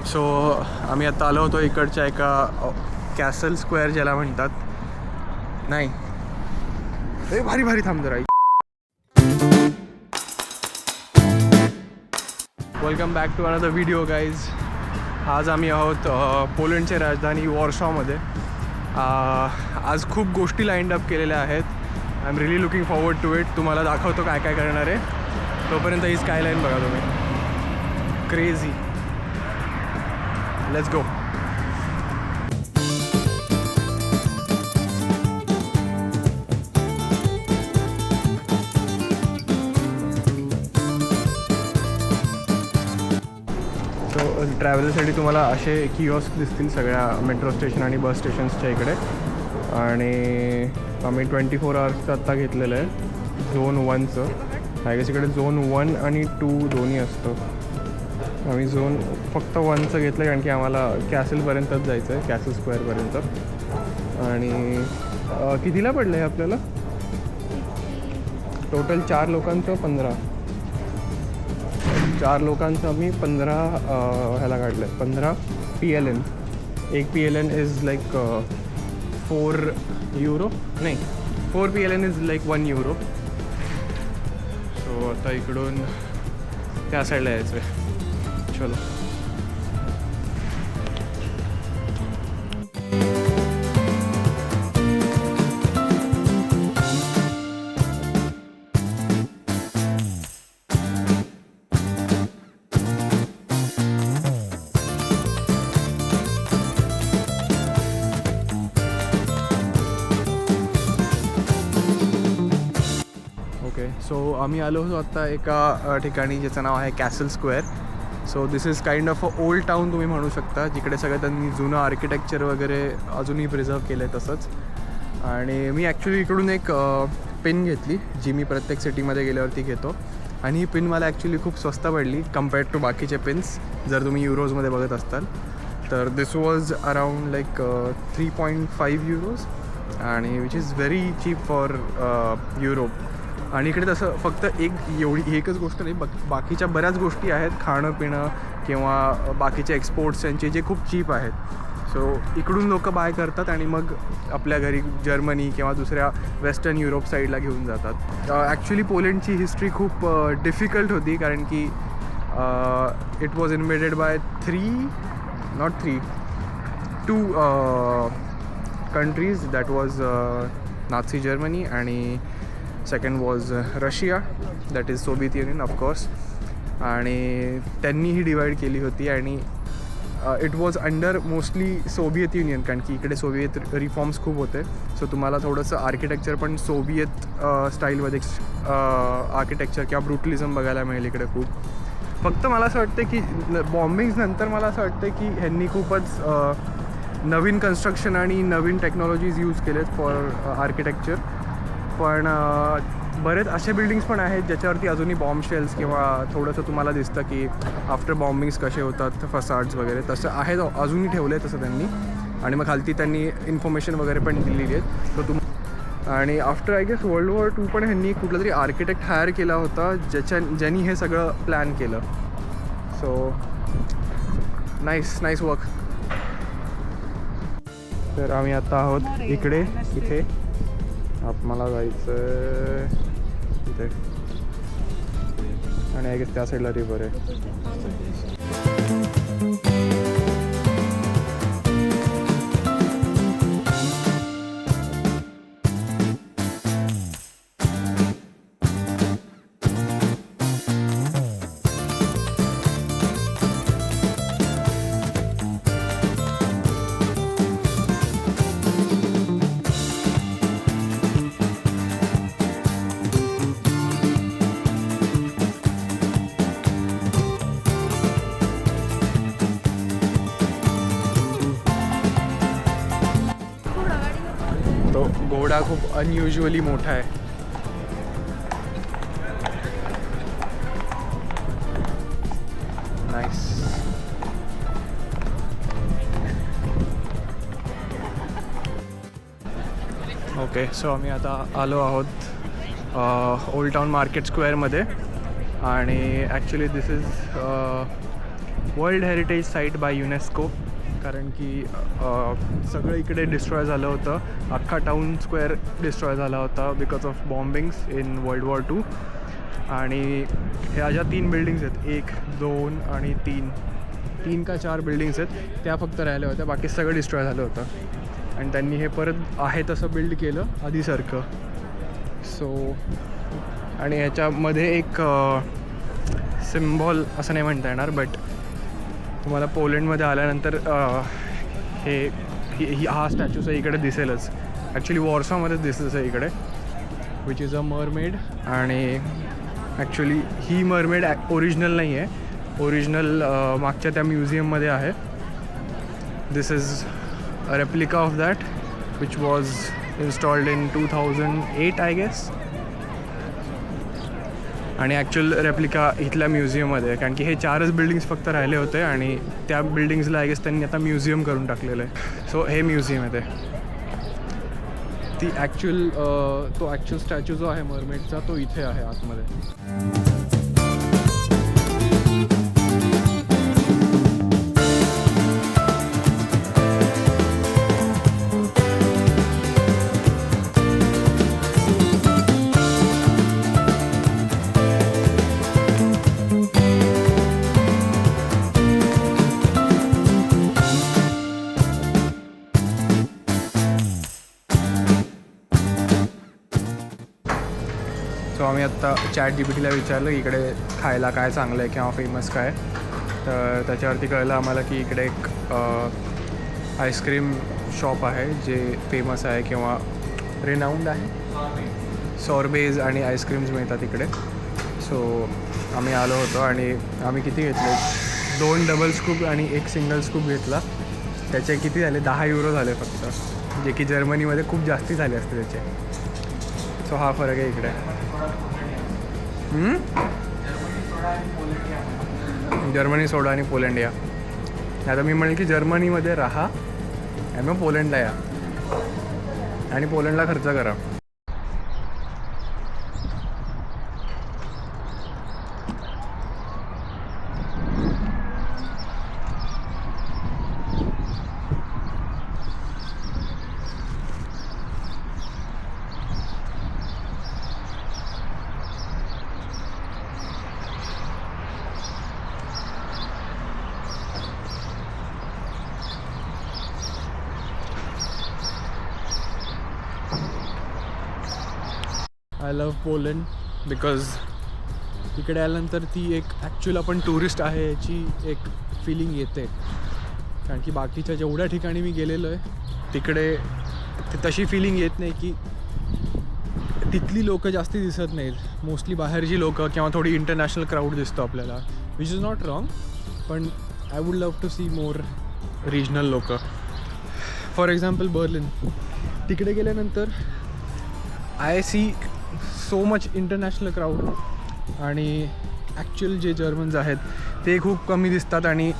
So आम्ही आता आलो होतो इकडच्या एका कॅसल स्क्वेअर ज्याला म्हणतात. नाही हे भारी भारी थांब जरा. Welcome back to another video guys. आज आम्ही आहोत पोलंडची राजधानी वॉर्सॉमध्ये. आज खूप गोष्टी लाईंड अप केलेल्या आहेत. I am really looking forward to it. तुम्हाला दाखवतो काय काय करणार आहे. तोपर्यंत ही स्कायलाईन बघा तुम्ही. क्रेझी. Let's go. ट्रॅव्हलसाठी तुम्हाला असे किओस्क दिसतील सगळ्या मेट्रो स्टेशन आणि बस स्टेशन्सच्या इकडे. आणि आम्ही 24 आवर्सचं आत्ता घेतलेलं आहे झोन 1चं. आय गेस इकडे झोन 1 आणि 2 दोन्ही असतं. आम्ही झोन फक्त 1चं घेतलं कारण की आम्हाला कॅसलपर्यंतच जायचं आहे, कॅसल स्क्वेअरपर्यंत. आणि कितीला पडलं आहे आपल्याला टोटल? 4 लोकांचं 15. 4 लोकांचं आम्ही 15 ह्याला काढलं आहे. 15 PLN. एक PLN इज लाईक 4 युरो. नाही, 4 PLN is like 1 euro. So आता इकडून त्या साईडला यायचं आहे. चलो. सो आम्ही आलो होतो आत्ता एका ठिकाणी ज्याचं नाव आहे castle square. So this is kind of a old town तुम्ही म्हणू शकता, जिकडे सगळं त्यांनी जुनं आर्किटेक्चर वगैरे अजूनही प्रिझर्व केलं आहे तसंच. आणि मी ॲक्च्युली इकडून एक पिन घेतली जी मी प्रत्येक सिटीमध्ये गेल्यावरती घेतो. आणि ही पिन मला ॲक्च्युली खूप स्वस्त पडली कम्पेअर्ड टू बाकीचे पिन्स. जर तुम्ही युरोजमध्ये बघत असताल तर this was around like 3.5 euros आणि which is very cheap for Europe. आणि इकडे तसं फक्त एकच गोष्ट नाही, बाकीच्या बऱ्याच गोष्टी आहेत, खाणं पिणं किंवा बाकीचे एक्सपोर्ट्स यांचे जे खूप चीप आहेत. सो इकडून लोक बाय करतात आणि मग आपल्या घरी जर्मनी किंवा दुसऱ्या वेस्टर्न युरोप साईडला घेऊन जातात. ॲक्च्युली पोलंडची हिस्ट्री खूप डिफिकल्ट होती कारण की it was invaded by 2 countries. That was Nazi Germany आणि second was Russia, that is Soviet Union of course. आणि त्यांनी ही डिवाईड केली होती. आणि it was under mostly Soviet Union कारण की इकडे सोवियत रिफॉर्म्स खूप होते. सो तुम्हाला थोडंसं आर्किटेक्चर पण सोवियत स्टाईलमध्ये आर्किटेक्चर किंवा ब्रुटलिझम बघायला मिळेल इकडे खूप. फक्त मला असं वाटतं की बॉम्बिंग्स नंतर मला असं वाटतं की ह्यांनी खूपच नवीन कन्स्ट्रक्शन आणि नवीन टेक्नॉलॉजीज यूज केलेत फॉर आर्किटेक्चर. पण बरेच असे बिल्डिंग्स पण आहेत ज्याच्यावरती अजूनही बॉम्ब शेल्स किंवा थोडंसं तुम्हाला दिसतं की आफ्टर बॉम्बिंग्स कसे होतात फसाड्स वगैरे तसं आहे, अजूनही ठेवलं आहे तसं त्यांनी. आणि मग खालती त्यांनी इन्फॉर्मेशन वगैरे पण दिलेली आहेत. सो आणि after I guess World War 2 पण ह्यांनी कुठला तरी आर्किटेक्ट हायर केला होता ज्यांनी हे सगळं प्लॅन केलं. So nice work. तर आम्ही आता आहोत इथे मला जायचं इथे. आणि आय गेस त्या साईडला रिव्हर आहे. तो घोडा खूप अनयुज्युअली मोठा आहे. नाईस. ओके, सो आम्ही आता आलो आहोत ओल्ड टाउन मार्केट स्क्वेअरमध्ये. आणि actually this is World Heritage Site by UNESCO, कारण की सगळं इकडे डिस्ट्रॉय झालं होतं. अख्खा टाऊन स्क्वेअर डिस्ट्रॉय झाला होता because of bombings in world War 2. आणि ह्या ज्या 3 बिल्डिंग्स आहेत, 1, 2 आणि 3 का 4 बिल्डिंग्स आहेत, त्या फक्त राहिल्या होत्या. बाकी सगळं डिस्ट्रॉय झालं होतं आणि त्यांनी हे परत आहे तसं बिल्ड केलं आधीसारखं. सो आणि ह्याच्यामध्ये एक सिम्बॉल असं नाही म्हणता येणार, बट तुम्हाला पोलंडमध्ये आल्यानंतर हा स्टॅच्यूचा इकडे दिसेलच. ॲक्च्युली वॉर्सॉमध्येच दिसेल इकडे, विच इज अ मरमेड. आणि ॲक्च्युली ही मरमेड ओरिजिनल नाही आहे, ओरिजिनल मागच्या त्या म्युझियममध्ये आहे. This is a replica of that which was installed in 2008 I guess. आणि ॲक्च्युअल रेप्लिका इथल्या म्युझियममध्ये आहे, कारण की हे 4च बिल्डिंग्स फक्त राहिले होते आणि त्या बिल्डिंग्सला आय गेस त्यांनी आता म्युझियम करून टाकलेलं आहे. सो हे म्युझियम आहे ते. ती तो ॲक्च्युअल स्टॅच्यू जो आहे मरमेडचा तो इथे आहे आतमध्ये. सो आम्ही आत्ता ChatGPTला विचारलं इकडे खायला काय चांगलं आहे किंवा फेमस काय, तर त्याच्यावरती कळलं आम्हाला की इकडे एक आईस्क्रीम शॉप आहे जे फेमस आहे किंवा रिनाऊंड आहे. सॉर्बेज आणि आईस्क्रीम्स मिळतात इकडे. सो आम्ही आलो होतो आणि आम्ही किती घेतले, 2 डबल स्कूप आणि 1 सिंगल स्कूप घेतला. त्याचे किती झाले, 10 युरो झाले फक्त, जे की जर्मनीमध्ये खूप जास्ती झाले असते त्याचे. सो हा फरक आहे इकडे. जर्मनी सोडा आणि पोलंड या. आता मी म्हणेल की जर्मनीमध्ये राहा आणि मग पोलंडला या आणि पोलंडला खर्च करा. आय लव्ह पोलंड बिकॉज इकडे आल्यानंतर ती एक ॲक्च्युअल आपण टुरिस्ट आहे याची एक फिलिंग येते. कारण की बाकीच्या जेवढ्या ठिकाणी मी गेलेलो आहे तिकडे तशी फिलिंग येत नाही, की तिथली लोकं जास्ती दिसत नाहीत. मोस्टली बाहेरची लोकं किंवा थोडी इंटरनॅशनल क्राऊड दिसतो आपल्याला, विच इज नॉट रॉंग, पण I would love to see more regional लोकं. फॉर एक्झाम्पल बर्लिन, तिकडे गेल्यानंतर I see so much international crowd आणि ॲक्च्युअल जे जर्मन्स आहेत ते खूप कमी दिसतात. आणि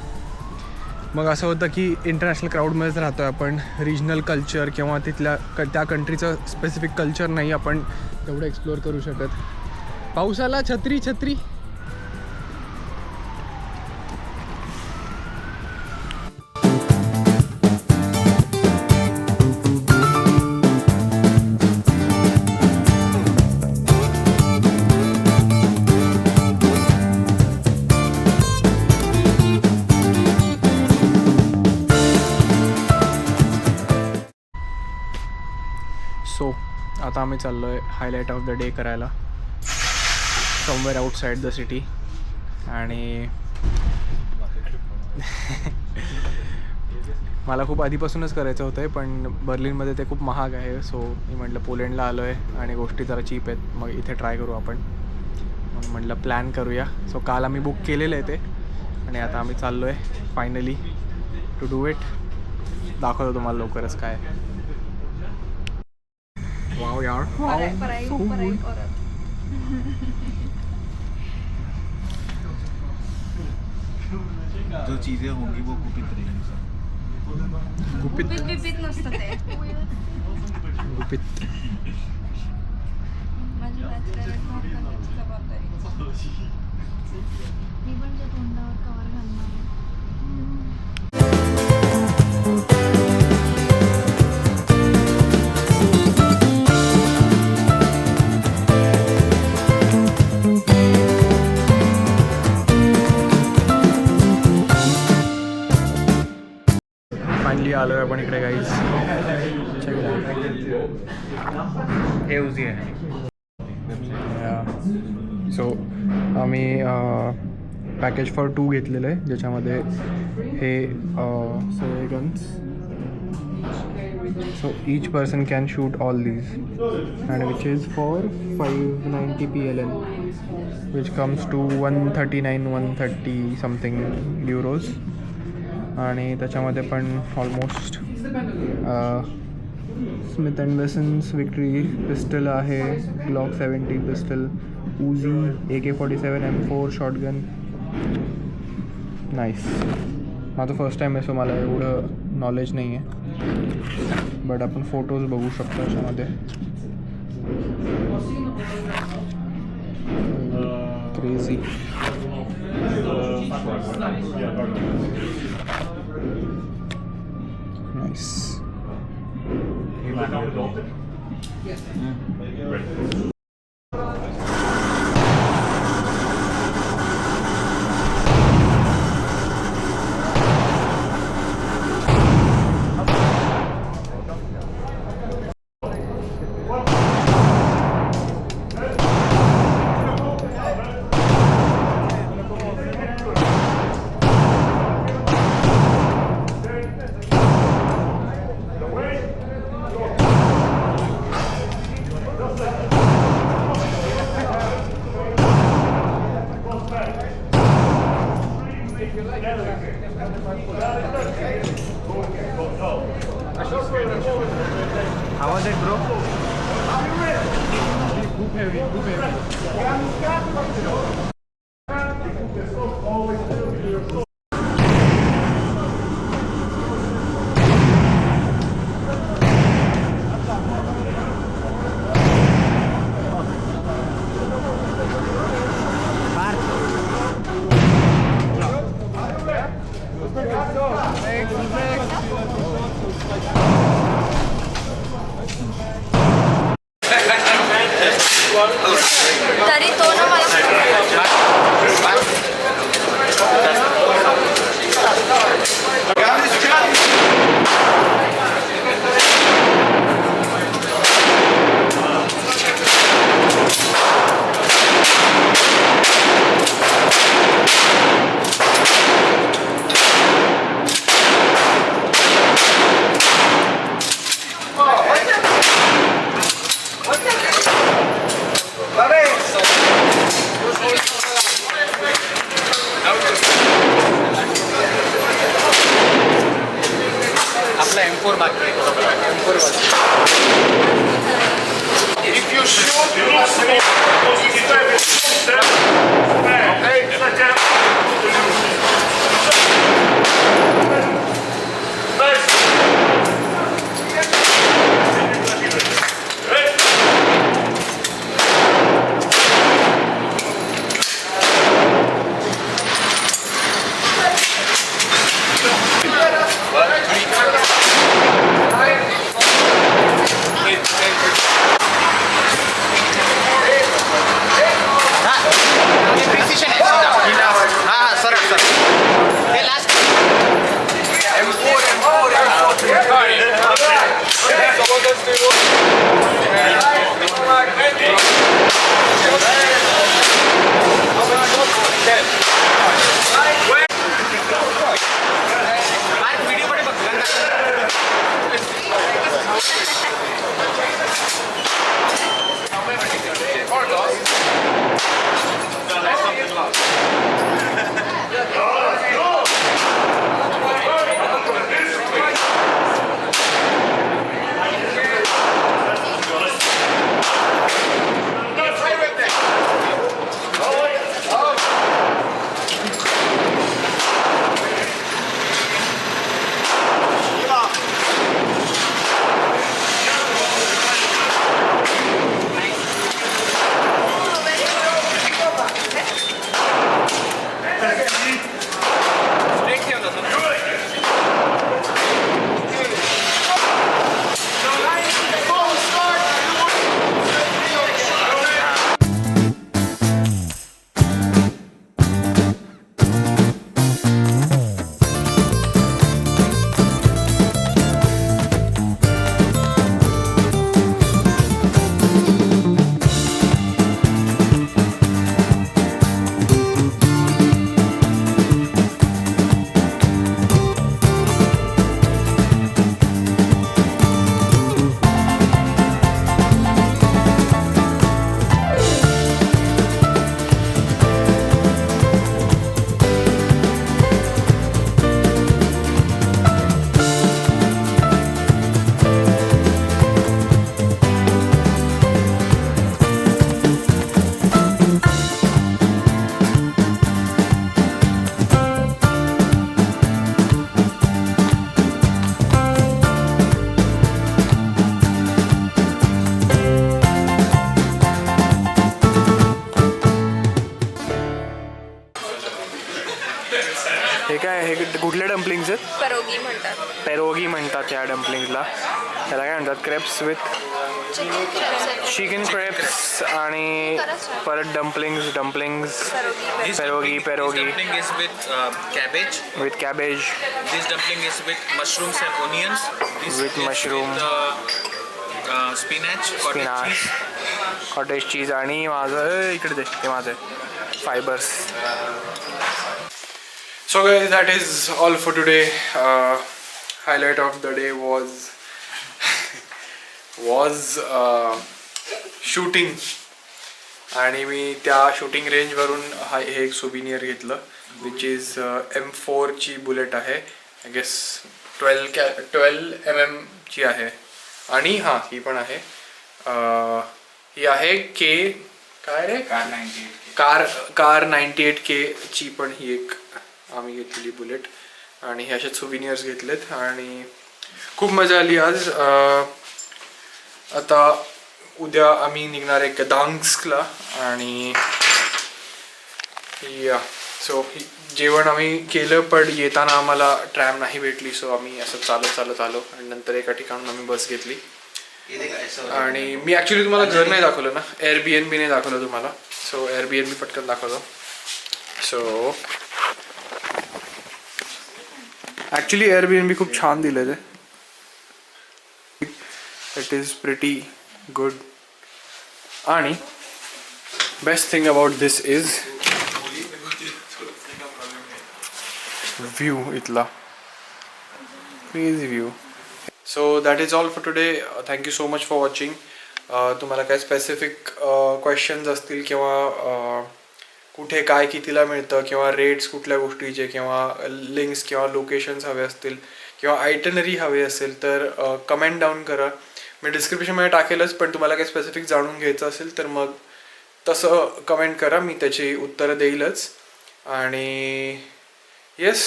मग असं होतं की इंटरनॅशनल क्राऊडमध्येच राहतो आहे आपण, रिजनल कल्चर किंवा त्या कंट्रीचं स्पेसिफिक कल्चर नाही आपण तेवढं एक्सप्लोअर करू शकत. पावसाला छत्री छत्री. सो आता आम्ही चाललो आहे हायलाईट ऑफ द डे करायला समवेअर आउटसाईड द सिटी. आणि मला खूप आधीपासूनच करायचं होतं आहे, पण बर्लिनमध्ये ते खूप महाग आहे. सो मी म्हटलं पोलंडला आलो आहे आणि गोष्टी जरा चीप आहेत, मग इथे ट्राय करू आपण. म्हणून म्हटलं प्लॅन करूया. सो काल आम्ही बुक केलेलं आहे ते आणि आता आम्ही चाललो आहे फायनली टू डू इट. दाखवतो तुम्हाला लवकरच काय. वाव यार, जो चीजें होंगी वो गुपित रहेंगी सर. गुपित नसतं ते. गुपित. माझी जबाबदारी. मी पण जे तोंडावर कवर घालणार. फायनली आलो आहे आपण इकडे काहीच हे उजी आहे. सो आम्ही पॅकेज फॉर 2 घेतलेलं आहे ज्याच्यामध्ये हे सगळे guns. So each person can shoot all these and which is for 590 PLN which comes to 130 something euros. आणि त्याच्यामध्ये पण almost Smith and Wessons Victory pistol आहे, Glock 70 pistol, Uzi, AK-47 M4 shotgun. Nice. माझं first time आहे so मला एवढं knowledge नाही आहे, बट आपण फोटोज बघू शकतो याच्यामध्ये. Crazy. Nice. How was it, bro? खूप heavy. तरी तो ना मला आपला M4 बाकी आहे. M4 If you shoot, you lose the ball. Because if you take it, हा हे कुठले डम्पलिंग्स आहेत? परोगी म्हणतात. पेरोगी म्हणतात या डम्पलिंग्सला. त्याला काय म्हणतात? क्रेप्स विथ चिकन क्रेप्स आणि परत dumplings pierogi Dumpling is with cabbage. With cabbage This dumpling is with mushrooms and onions. This With is mushroom. with spinach, cottage spinach cheese. Cottage cheese आणि माझं इकडे दे हे माझं fibres. So guys that is all for today. Highlight of the day was shooting. आणि मी त्या shooting रेंजवरून हे एक सुबिनियर घेतलं विच इज M4ची बुलेट आहे. आय गेस 12 mm ची आहे. आणि हां ही पण आहे. ही आहे के काय रे कार 98K ची पण ही एक आम्ही घेतलेली बुलेट. आणि हे असे सुविनियर्स घेतलेत आणि खूप मजा आली आज. आता उद्या आम्ही निघणार आहे गदांस्कला. आणि या सो जेवण आम्ही केलं पण येताना आम्हाला ट्रॅम नाही भेटली. सो आम्ही असं चालत आलो आणि नंतर एका ठिकाणून आम्ही बस घेतली. आणि मी ॲक्च्युली तुम्हाला घर नाही दाखवलं ना, Airbnb नाही दाखवलं तुम्हाला. सो Airbnb पटकन दाखवतो. सो ॲक्च्युली Airbnb खूप छान दिलं ते. It is pretty good. आणि best thing about this is view इथला. Crazy view. So that is all for today. Thank you so much for watching. तुम्हाला काय स्पेसिफिक क्वेश्चन्स असतील किंवा कुठे काय कितीला मिळतं किंवा रेट्स कुठल्या गोष्टीचे किंवा लिंक्स किंवा लोकेशन्स हवे असतील किंवा आयटनरी हवे असेल तर कमेंट डाऊन करा. मी डिस्क्रिप्शनमध्ये टाकेलच. पण तुम्हाला काही स्पेसिफिक जाणून घ्यायचं असेल तर मग तसं कमेंट करा. मी त्याची उत्तरं देईलच. आणि yes,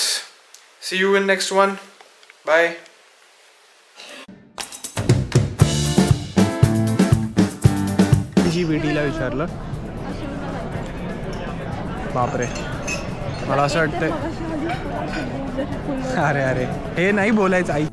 see you in next one. Bye. VDला विचारलं. बापरे मला असं वाटतंय. अरे हे नाही बोलायचं. आई